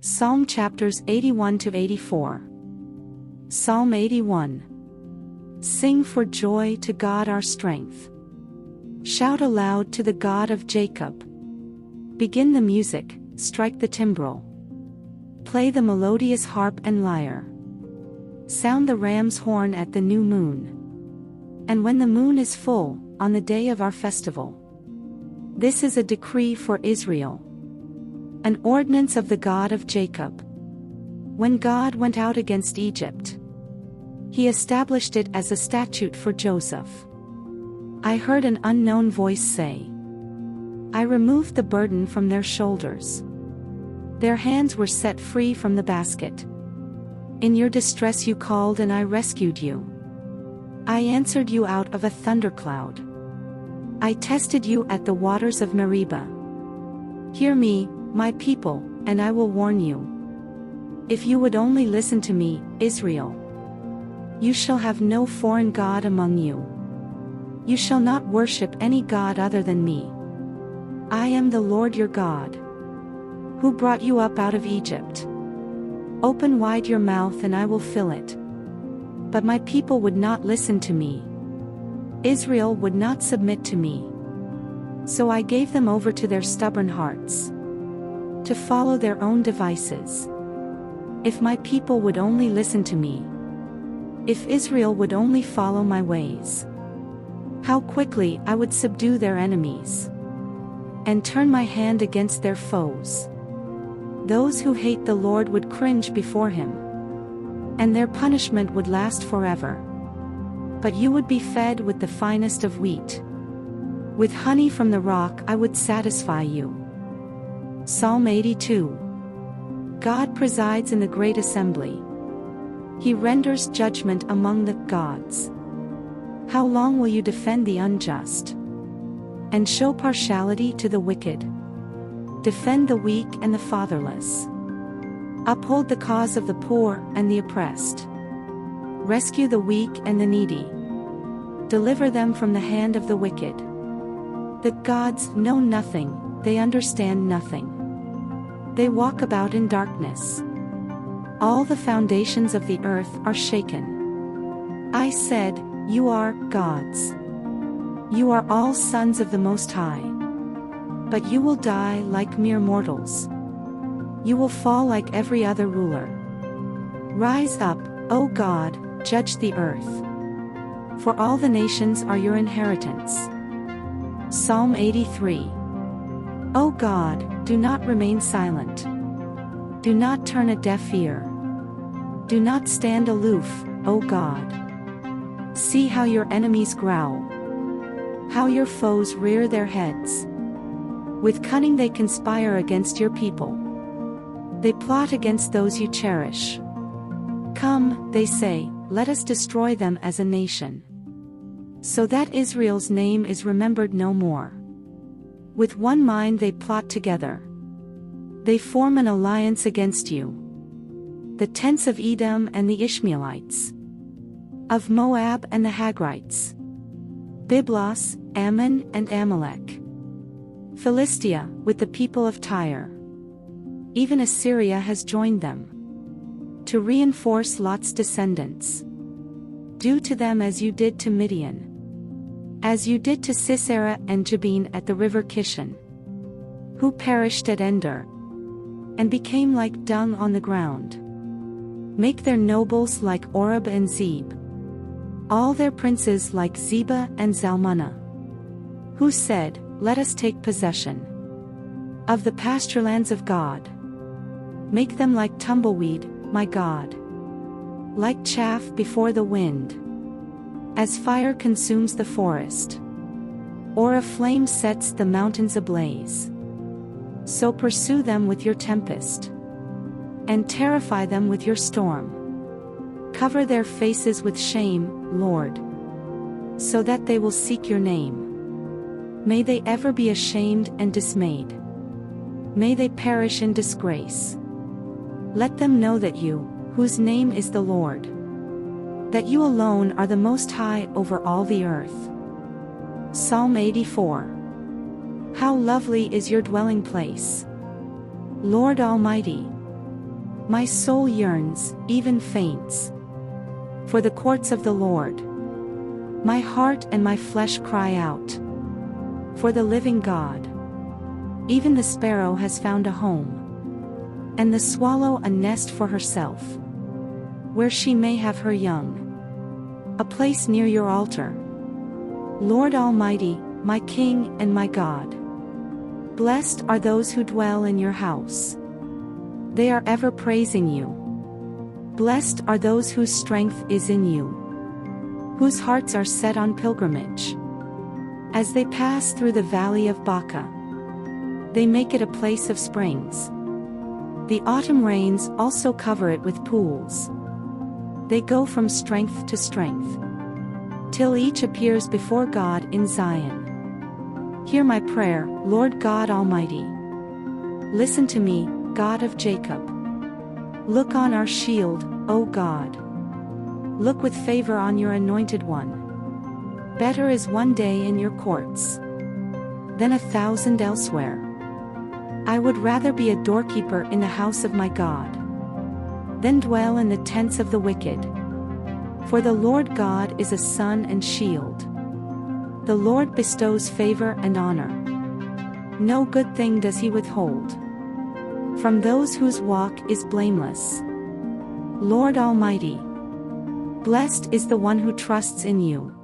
Psalm chapters 81 to 84. Psalm 81. Sing for joy to God our strength. Shout aloud to the God of Jacob. Begin the music, strike the timbrel. Play the melodious harp and lyre. Sound the ram's horn at the new moon. And when the moon is full, on the day of our festival. This is a decree for Israel. An ordinance of the God of Jacob. When God went out against Egypt, He established it as a statute for Joseph. I heard an unknown voice say, I removed the burden from their shoulders. Their hands were set free from the basket. In your distress you called and I rescued you. I answered you out of a thundercloud. I tested you at the waters of Meribah. Hear me, my people, and I will warn you. If you would only listen to me, Israel. You shall have no foreign god among you. You shall not worship any god other than me. I am the Lord your God, who brought you up out of Egypt. Open wide your mouth and I will fill it. But my people would not listen to me. Israel would not submit to me. So I gave them over to their stubborn hearts, to follow their own devices. If my people would only listen to me, if Israel would only follow my ways, how quickly I would subdue their enemies, and turn my hand against their foes. Those who hate the Lord would cringe before Him, and their punishment would last forever. But you would be fed with the finest of wheat. With honey from the rock I would satisfy you. Psalm 82. God presides in the great assembly. He renders judgment among the gods. How long will you defend the unjust, and show partiality to the wicked? Defend the weak and the fatherless. Uphold the cause of the poor and the oppressed. Rescue the weak and the needy. Deliver them from the hand of the wicked. The gods know nothing, they understand nothing. They walk about in darkness. All the foundations of the earth are shaken. I said, you are gods. You are all sons of the Most High. But you will die like mere mortals. You will fall like every other ruler. Rise up, O God, judge the earth. For all the nations are your inheritance. Psalm 83. O God, do not remain silent. Do not turn a deaf ear. Do not stand aloof, O God. See how your enemies growl, how your foes rear their heads. With cunning they conspire against your people. They plot against those you cherish. Come, they say, let us destroy them as a nation, so that Israel's name is remembered no more. With one mind they plot together. They form an alliance against you. The tents of Edom and the Ishmaelites, of Moab and the Hagrites, Byblos, Ammon and Amalek, Philistia, with the people of Tyre. Even Assyria has joined them, to reinforce Lot's descendants. Do to them as you did to Midian, as you did to Sisera and Jabin at the river Kishon, who perished at Endor, and became like dung on the ground. Make their nobles like Oreb and Zeb, all their princes like Zebah and Zalmunna, who said, let us take possession of the pasturelands of God. Make them like tumbleweed, my God, like chaff before the wind. As fire consumes the forest, or a flame sets the mountains ablaze, so pursue them with your tempest, and terrify them with your storm. Cover their faces with shame, Lord, so that they will seek your name. May they ever be ashamed and dismayed. May they perish in disgrace. Let them know that you, whose name is the Lord, that you alone are the Most High over all the earth. Psalm 84. How lovely is your dwelling place, Lord Almighty! My soul yearns, even faints, for the courts of the Lord. My heart and my flesh cry out for the living God. Even the sparrow has found a home, and the swallow a nest for herself, where she may have her young, a place near your altar. Lord Almighty, my King and my God. Blessed are those who dwell in your house. They are ever praising you. Blessed are those whose strength is in you, whose hearts are set on pilgrimage. As they pass through the valley of Baca, they make it a place of springs. The autumn rains also cover it with pools. They go from strength to strength, till each appears before God in Zion. Hear my prayer, Lord God Almighty. Listen to me, God of Jacob. Look on our shield, O God. Look with favor on your anointed one. Better is one day in your courts than 1,000 elsewhere. I would rather be a doorkeeper in the house of my God than dwell in the tents of the wicked. For the Lord God is a sun and shield. The Lord bestows favor and honor. No good thing does he withhold from those whose walk is blameless. Lord Almighty, blessed is the one who trusts in you.